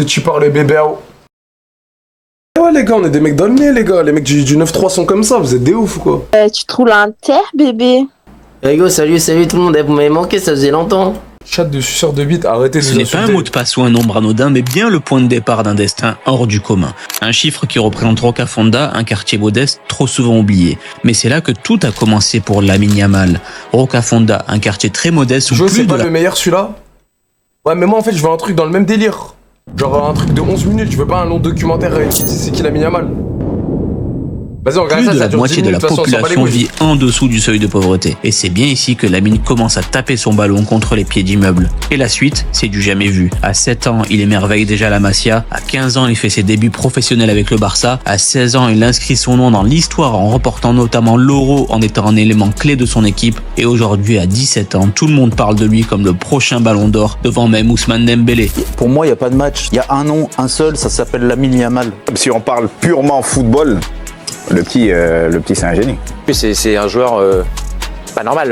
Tu parles bébé à... Ouais les gars, on est des mecs dans le nez les gars. Les mecs du 9-3 sont comme ça, vous êtes des ouf ou quoi? Tu te roules un terre, bébé? Rigo, salut tout le monde, vous m'avez manqué, ça faisait longtemps. Chat de suceur de bite, arrêtez de Ce nous n'est pas un insulter. mot de passe ou un nombre anodin, mais bien le point de départ d'un destin hors du commun. Un chiffre qui représente Rocafonda, un quartier modeste trop souvent oublié. Mais c'est là que tout a commencé pour Lamine Yamal. Rocafonda, un quartier très modeste où Je plus sais de pas la... le meilleur celui-là. Ouais mais moi en fait je veux un truc dans le même délire. Genre un truc de 11 minutes, je veux pas un long documentaire qui dit c'est qui Lamine Yamal. Vas-y on regarde Plus ça, de ça la dure 10 moitié de minutes, la de toute façon, on s'en bat les population couilles. vit en dessous du seuil de pauvreté. Et c'est bien ici que Lamine commence à taper son ballon contre les pieds d'immeubles. Et la suite, c'est du jamais vu. À 7 ans, il émerveille déjà la Masia. À 15 ans, il fait ses débuts professionnels avec le Barça. À 16 ans, il inscrit son nom dans l'histoire en remportant notamment l'Euro en étant un élément clé de son équipe. Et aujourd'hui, à 17 ans, tout le monde parle de lui comme le prochain ballon d'or devant même Ousmane Dembélé. Pour moi, il n'y a pas de match. Il y a un nom, un seul, ça s'appelle Lamine Yamal. Si on parle purement football, le petit c'est un génie. C'est un joueur pas normal,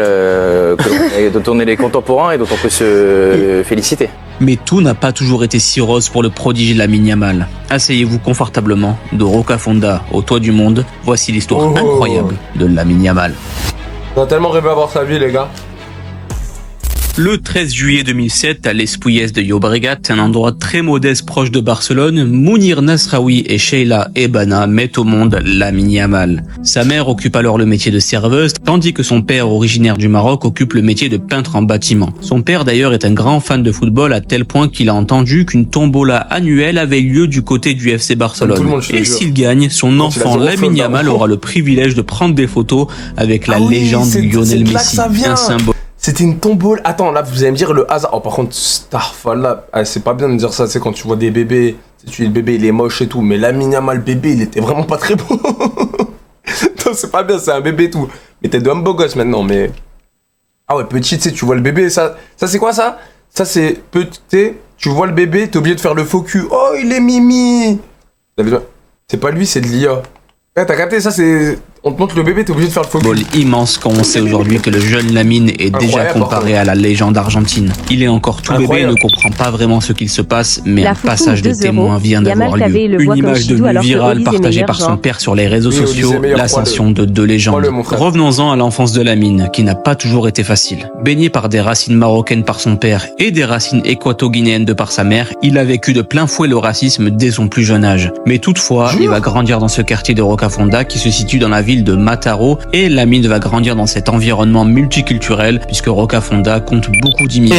dont on est les contemporains et dont on peut se féliciter. Mais tout n'a pas toujours été si rose pour le prodige Lamine Yamal. Asseyez-vous confortablement, de Rocafonda au toit du monde, voici l'histoire incroyable de Lamine Yamal. On a tellement rêvé à voir sa vie les gars. Le 13 juillet 2007, à l'Espuyes de Llobregat, un endroit très modeste proche de Barcelone, Mounir Nasraoui et Sheila Ebana mettent au monde Lamine Yamal. Sa mère occupe alors le métier de serveuse, tandis que son père, originaire du Maroc, occupe le métier de peintre en bâtiment. Son père d'ailleurs est un grand fan de football à tel point qu'il a entendu qu'une tombola annuelle avait lieu du côté du FC Barcelone. Tout le monde, je te Et jure. s'il gagne, son enfant zéro Lamine faute, Yamal là. aura le privilège de prendre des photos avec la Ah oui, légende c'est Lionel de là que Messi, ça vient. un symbole. C'était une tombola. Attends, là, vous allez me dire le hasard. Oh, par contre, Starfall, là, c'est pas bien de dire ça. C'est quand tu vois des bébés. Tu dis le bébé, il est moche et tout. Mais Lamine Yamal, bébé, il était vraiment pas très beau. Non, c'est pas bien, c'est un bébé et tout. Mais t'es de un beau gosse maintenant, mais. Ah ouais, petit, tu sais, tu vois le bébé. Ça c'est quoi ça? Ça, c'est petit. Tu vois le bébé, t'es obligé de faire le faux cul. Oh, il est mimi. C'est pas lui, c'est de l'IA. Eh, t'as capté, ça, c'est. On te montre le bébé, t'es obligé de faire le faux cul. Ball immense quand on sait aujourd'hui que le jeune Lamine est déjà Incroyable, comparé à la légende argentine. Il est encore tout bébé et Incroyable. ne comprend pas vraiment ce qu'il se passe, mais La un foufoune, passage de 2 témoin euros. vient Yamal d'avoir Tavé lieu. le voit Une comme image Chidou devenue alors que virale, Olise est partagée meilleur, par son genre. père sur les réseaux Oui, Olise sociaux, est meilleur, l'ascension de deux légendes. Prends-le, mon frère. Revenons-en à l'enfance de Lamine, qui n'a pas toujours été facile. Baigné par des racines marocaines par son père et des racines équato-guinéennes de par sa mère, il a vécu de plein fouet le racisme dès son plus jeune âge. Mais toutefois, il va grandir dans ce quartier de Rocafonda qui se situe dans la ville de Mataro, et Lamine va grandir dans cet environnement multiculturel puisque Rocafonda compte beaucoup d'immigrés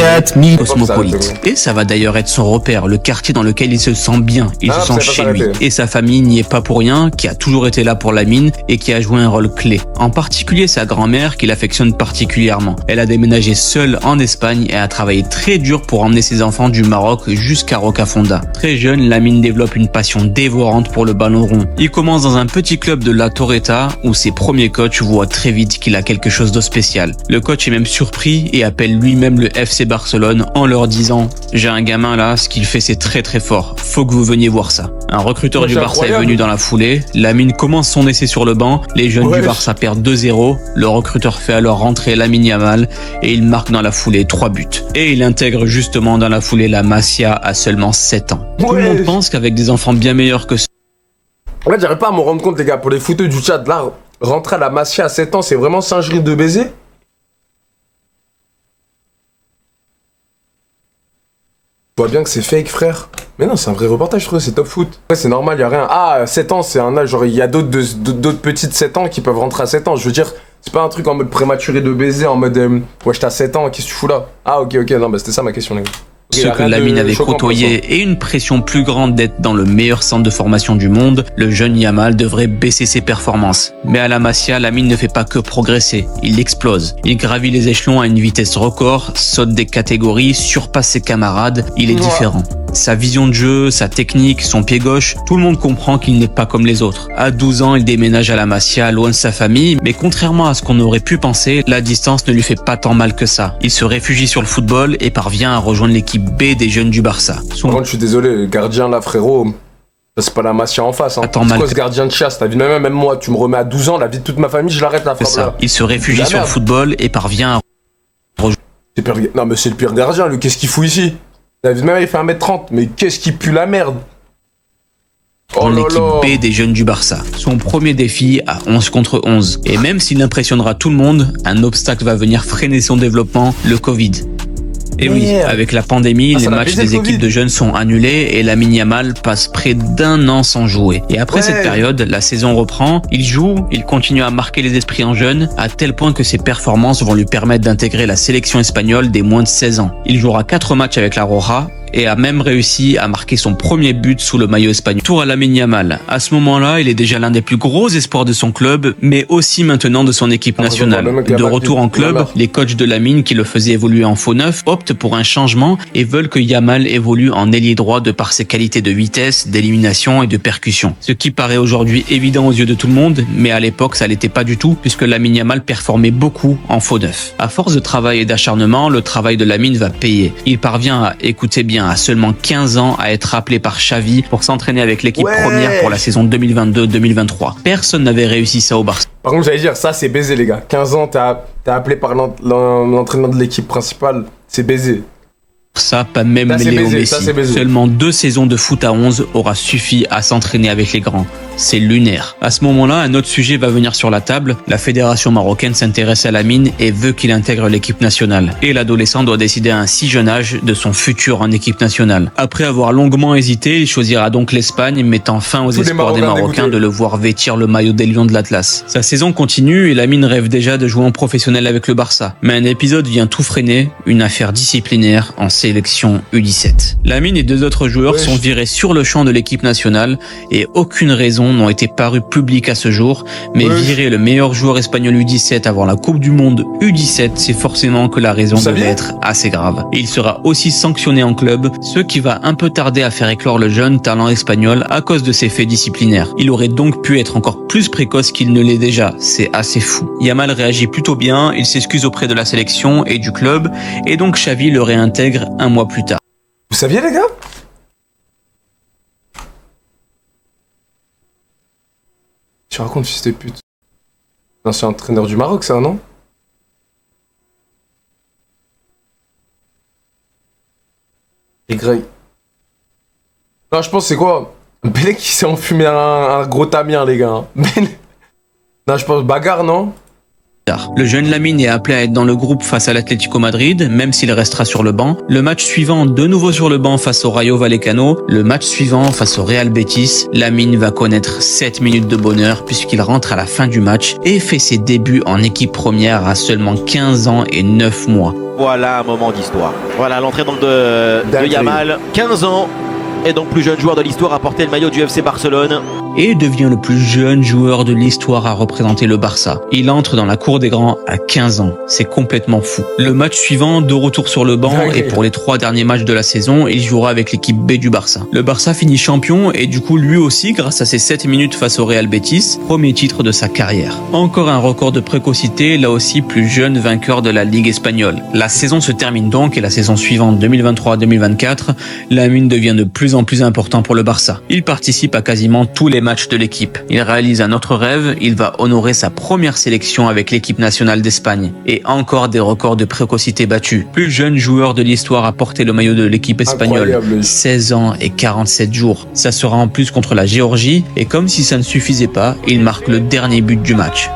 cosmopolites. Et ça va d'ailleurs être son repère, le quartier dans lequel il se sent bien, il Ah, se ça sent va chez pas lui. s'arrêter. Et sa famille n'y est pas pour rien, qui a toujours été là pour Lamine et qui a joué un rôle clé. En particulier sa grand-mère qu'il affectionne particulièrement. Elle a déménagé seule en Espagne et a travaillé très dur pour emmener ses enfants du Maroc jusqu'à Rocafonda. Très jeune, Lamine développe une passion dévorante pour le ballon rond. Il commence dans un petit club de La Torreta où ses premiers coachs voient très vite qu'il a quelque chose de spécial. Le coach est même surpris et appelle lui-même le FC Barcelone en leur disant « J'ai un gamin là, ce qu'il fait c'est très très fort, faut que vous veniez voir ça ». Un recruteur Ouais, du c'est Barça est incroyable. venu dans la foulée, Lamine commence son essai sur le banc, les jeunes Ouais. du Barça perdent 2-0, le recruteur fait alors rentrer Lamine Yamal et il marque dans la foulée 3 buts. Et il intègre justement dans la foulée la Masia à seulement 7 ans. Tout le Ouais. monde pense qu'avec des enfants bien meilleurs que En fait, j'arrive pas à me rendre compte, les gars, pour les fouteux du chat, là, rentrer à la Masia à 7 ans, c'est vraiment singerie de baiser? Je vois bien que c'est fake, frère. Mais non, c'est un vrai reportage, je trouve, c'est top foot. Ouais, c'est normal, y a rien. Ah, 7 ans, c'est un âge, genre, il y a d'autres petites 7 ans qui peuvent rentrer à 7 ans. Je veux dire, c'est pas un truc en mode prématuré de baiser, en mode, ouais, j'étais à 7 ans, qu'est-ce que tu fous là? Ah, ok, non, bah c'était ça ma question, les gars. Ok, y ceux a que rien de Lamine avait choquant pour côtoyés et une pression plus grande d'être dans le meilleur centre de formation du monde, le jeune Yamal devrait baisser ses performances. Mais à la Masia, Lamine ne fait pas que progresser, il explose. Il gravit les échelons à une vitesse record, saute des catégories, surpasse ses camarades, il est Ouais. différent. Sa vision de jeu, sa technique, son pied gauche, tout le monde comprend qu'il n'est pas comme les autres. À 12 ans, il déménage à la Masia, loin de sa famille, mais contrairement à ce qu'on aurait pu penser, la distance ne lui fait pas tant mal que ça. Il se réfugie sur le football et parvient à rejoindre l'équipe B des jeunes du Barça. Par contre, je suis désolé, le gardien là, frérot, c'est pas la Masia en face. Hein. Attends, C'est mal quoi que- ce gardien de chasse? T'as vu, même moi, tu me remets à 12 ans, la vie de toute ma famille, je l'arrête la C'est frappe ça. là. Il se réfugie La sur le merde. football et parvient à... C'est pire... Non, mais c'est le pire gardien, lui, qu'est-ce qu'il fout ici? David Maya, il fait 1m30, mais qu'est-ce qui pue la merde? Dans l'équipe B des jeunes du Barça. Son premier défi à 11 contre 11. Et même s'il impressionnera tout le monde, un obstacle va venir freiner son développement, le Covid. Et oui, avec la pandémie, les matchs des équipes de jeunes sont annulés et Lamine Yamal passe près d'1 an sans jouer. Et après cette période, la saison reprend, il joue, il continue à marquer les esprits en jeunes, à tel point que ses performances vont lui permettre d'intégrer la sélection espagnole des moins de 16 ans. Il jouera 4 matchs avec la Roja et a même réussi à marquer son premier but sous le maillot espagnol. Tour à Lamine Yamal. À ce moment-là, il est déjà l'un des plus gros espoirs de son club, mais aussi maintenant de son équipe nationale. De retour en club, les coachs de Lamine qui le faisaient évoluer en faux neuf optent pour un changement et veulent que Yamal évolue en ailier droit de par ses qualités de vitesse, d'élimination et de percussion. Ce qui paraît aujourd'hui évident aux yeux de tout le monde, mais à l'époque ça l'était pas du tout puisque Lamine Yamal performait beaucoup en faux neuf. À force de travail et d'acharnement, le travail de Lamine va payer. Il parvient à, écoutez bien, à seulement 15 ans à être appelé par Xavi pour s'entraîner avec l'équipe première pour la saison 2022-2023. Personne n'avait réussi ça au Barça. Par contre, j'allais dire, ça c'est baisé les gars. 15 ans, t'es appelé par l'entraîneur de l'équipe principale, c'est baisé. Ça, pas même Léo Messi. Seulement 2 saisons de foot à 11 aura suffi à s'entraîner avec les grands. C'est lunaire. À ce moment-là, un autre sujet va venir sur la table. La fédération marocaine s'intéresse à Lamine et veut qu'il intègre l'équipe nationale. Et l'adolescent doit décider à un si jeune âge de son futur en équipe nationale. Après avoir longuement hésité, il choisira donc l'Espagne, mettant fin aux espoirs des Marocains de le voir vêtir le maillot des Lions de l'Atlas. Sa saison continue et Lamine rêve déjà de jouer en professionnel avec le Barça. Mais un épisode vient tout freiner, une affaire disciplinaire en sélection U17. Lamine et 2 autres joueurs sont virés sur le champ de l'équipe nationale et aucune raison n'ont été parues publiques à ce jour, mais virer le meilleur joueur espagnol U17 avant la Coupe du Monde U17, c'est forcément que la raison devait être assez grave. Et il sera aussi sanctionné en club, ce qui va un peu tarder à faire éclore le jeune talent espagnol à cause de ses faits disciplinaires. Il aurait donc pu être encore plus précoce qu'il ne l'est déjà, c'est assez fou. Yamal réagit plutôt bien, il s'excuse auprès de la sélection et du club, et donc Xavi le réintègre un mois plus tard. Vous saviez les gars? Tu racontes fils de pute. L'ancien entraîneur du Maroc ça, non? Et Greg. Non, je pense c'est quoi? Belek qui s'est enfumé un gros tamien les gars. Non, je pense bagarre, non? Le jeune Lamine est appelé à être dans le groupe face à l'Atlético Madrid, même s'il restera sur le banc. Le match suivant, de nouveau sur le banc face au Rayo Vallecano. Le match suivant face au Real Betis, Lamine va connaître 7 minutes de bonheur puisqu'il rentre à la fin du match et fait ses débuts en équipe première à seulement 15 ans et 9 mois. Voilà un moment d'histoire. Voilà l'entraînement de Yamal, 15 ans. Et donc plus jeune joueur de l'histoire à porter le maillot du FC Barcelone. Et devient le plus jeune joueur de l'histoire à représenter le Barça. Il entre dans la cour des grands à 15 ans. C'est complètement fou. Le match suivant, de retour sur le banc, et pour les 3 derniers matchs de la saison, il jouera avec l'équipe B du Barça. Le Barça finit champion et du coup lui aussi, grâce à ses 7 minutes face au Real Betis, premier titre de sa carrière. Encore un record de précocité, là aussi plus jeune vainqueur de la Ligue espagnole. La saison se termine donc et la saison suivante 2023-2024, Lamine devient de plus en plus important pour le Barça. Il participe à quasiment tous les matchs de l'équipe. Il réalise un autre rêve, il va honorer sa première sélection avec l'équipe nationale d'Espagne. Et encore des records de précocité battus. Plus jeune joueur de l'histoire à porter le maillot de l'équipe espagnole. Incroyable. 16 ans et 47 jours. Ça sera en plus contre la Géorgie et comme si ça ne suffisait pas, il marque le dernier but du match.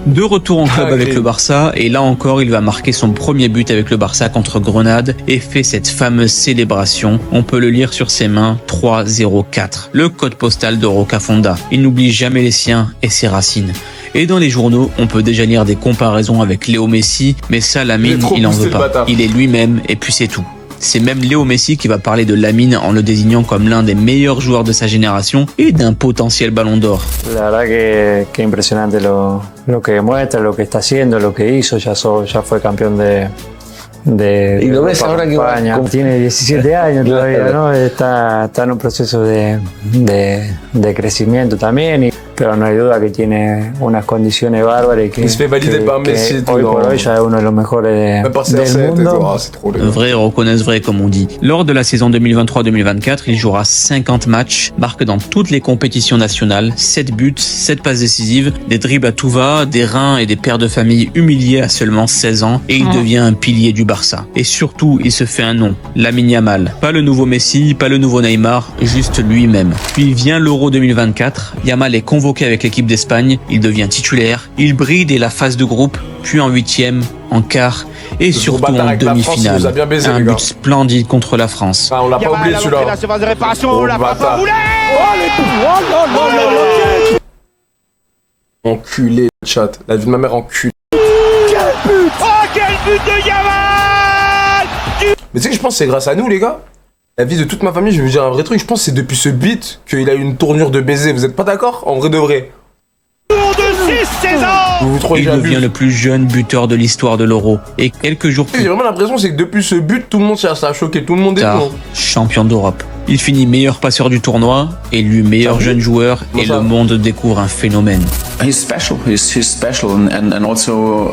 De retour en club avec le Barça, et là encore il va marquer son premier but avec le Barça contre Grenade et fait cette fameuse célébration. On peut le lire sur ses mains, 3-0-4, le code postal de Rocafonda. Il n'oublie jamais les siens et ses racines. Et dans les journaux, on peut déjà lire des comparaisons avec Léo Messi, mais ça Lamine, il en veut pas. Il est lui-même et puis c'est tout. C'est même Léo Messi qui va parler de Lamine en le désignant comme l'un des meilleurs joueurs de sa génération et d'un potentiel ballon d'or. La verdad que impresionante lo que demuestra, lo que está haciendo, lo que hizo, ya fue campeón y lo ves ahora que España. Tiene 17 años todavía, ¿no? Está en un proceso de crecimiento también. pero no hay duda que tiene unas condiciones bárbaras y que, Il se fait valider par Messi et tout, hoy por non. hoy ya es uno de los mejores Même par CR7 del et tout. mundo. Ah, c'est trop les gars. Vrai reconnaissent vrai, comme on dit. Lors de la saison 2023-2024, il jouera 50 matchs, marque dans toutes les compétitions nationales, 7 buts, 7 passes décisives, des dribbles à tout va, des reins et des pères de famille humiliés à seulement 16 ans, et il devient un pilier du Barça. Et surtout, il se fait un nom, Lamine Yamal. Pas le nouveau Messi, pas le nouveau Neymar, juste lui-même. Puis vient l'Euro 2024, Yamal est convoqué avec l'équipe d'Espagne, il devient titulaire, il brille dès la phase de groupe, puis en huitième, en quart, et Ce surtout bâtard en avec la France, il demi-finale. nous a bien baisé, Un les gars. but splendide contre la France. Ah, on l'a pas oublié celui-là. surface de réparation, Oh, la frappe bâtard. roulée. Enculé, le chat. La vie de ma mère enculé. Oh, quel but de Yamal! Mais tu sais que je pense que c'est grâce à nous, les gars. La vie de toute ma famille, je vais vous dire un vrai truc. Je pense que c'est depuis ce beat qu'il a eu une tournure de baiser. Vous êtes pas d'accord? En vrai de vrai. Tour de 6 saisons! Vous vous trouvez Il bien devient le plus jeune buteur de l'histoire de l'Euro. Et quelques jours J'ai plus vraiment l'impression c'est que depuis ce but, tout le monde cherche à choquer tout le monde et tard, tout. champion d'Europe. Il finit meilleur passeur du tournoi, élu meilleur jeune joueur, et le monde découvre un phénomène. He's special. He's special, and also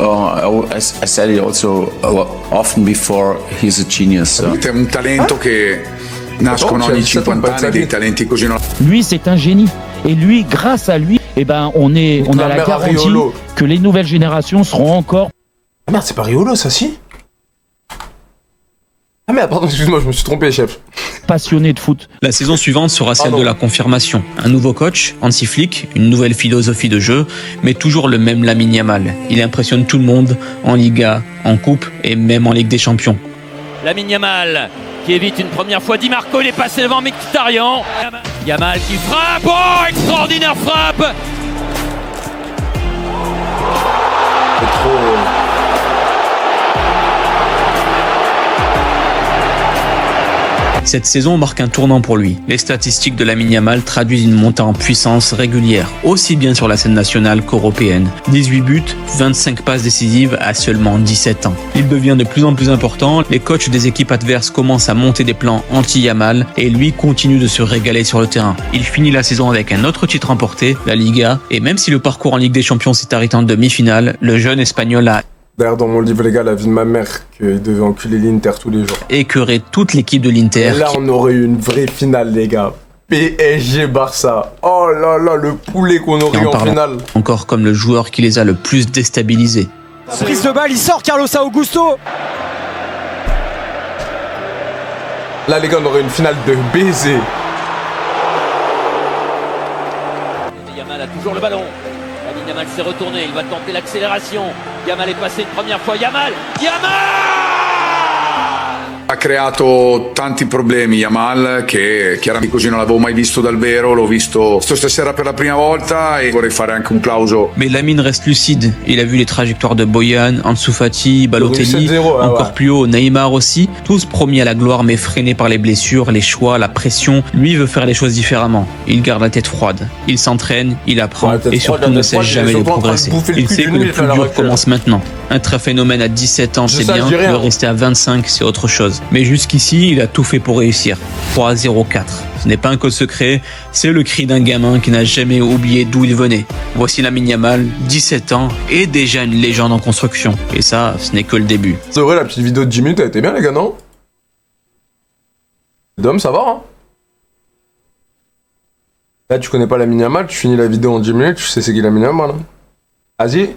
I said it also often before. He's a genius. È un talento che nascono ogni 50 anni dei talenti così. Lui, c'est un génie. Et lui, grâce à lui, eh ben, on a la garantie que les nouvelles générations seront encore. Ah merde, c'est pas Riolo ça, si? Ah merde, pardon, excuse-moi, je me suis trompé, chef. passionnés de foot. La saison suivante sera celle de la confirmation. Un nouveau coach, Hansi Flick, une nouvelle philosophie de jeu, mais toujours le même Lamine Yamal. Il impressionne tout le monde en Liga, en Coupe et même en Ligue des Champions. Lamine Yamal qui évite une première fois Di Marco, il est passé devant Mkhitaryan. Yamal qui frappe, oh extraordinaire frappe. C'est trop... Cette saison marque un tournant pour lui. Les statistiques de Lamine Yamal traduisent une montée en puissance régulière, aussi bien sur la scène nationale qu'européenne. 18 buts, 25 passes décisives à seulement 17 ans. Il devient de plus en plus important, les coachs des équipes adverses commencent à monter des plans anti-Yamal et lui continue de se régaler sur le terrain. Il finit la saison avec un autre titre remporté, la Liga, et même si le parcours en Ligue des Champions s'est arrêté en demi-finale, le jeune Espagnol a D'ailleurs, dans mon livre, les gars, la vie de ma mère, qu'il devait enculer l'Inter tous les jours. écœuré toute l'équipe de l'Inter. Et là, on aurait eu une vraie finale, les gars. PSG-Barça. Oh là là, le poulet qu'on aurait eu en finale. Encore comme le joueur qui les a le plus déstabilisés. Prise de balle, il sort Carlos Augusto. Là, les gars, on aurait une finale de baiser. Yamal a toujours le ballon. Lamine Yamal s'est retourné, il va tenter l'accélération. Yamal est passé une première fois. Yamal Ha creato tanti problemi Yamal che chiaramente così non l'avevo mai visto dal vero, l'ho visto stasera per la prima volta e vorrei fare anche un plauso. Mais Lamine reste lucide. Il a vu les trajectoires de Boyan, Ansu Fati, Balotelli, 7-0, encore plus haut Neymar aussi. Tous promis à la gloire mais freinés par les blessures, les choix, la pression. Lui veut faire les choses différemment. Il garde la tête froide. Il s'entraîne, il apprend et surtout ne cesse jamais de progresser. Il sait que le plus dur commence maintenant. Un très phénomène à 17 ans, c'est bien. Le rester à 25, c'est autre chose. Mais jusqu'ici, il a tout fait pour réussir. 3-0-4. Ce n'est pas un code secret, c'est le cri d'un gamin qui n'a jamais oublié d'où il venait. Voici Lamine Yamal, 17 ans, et déjà une légende en construction. Et ça, ce n'est que le début. C'est vrai, la petite vidéo de 10 minutes, elle était bien, les gars, non? Dom, ça va, hein? Là, tu connais pas Lamine Yamal, tu finis la vidéo en 10 minutes, tu sais c'est qui Lamine Yamal, hein? Vas-y.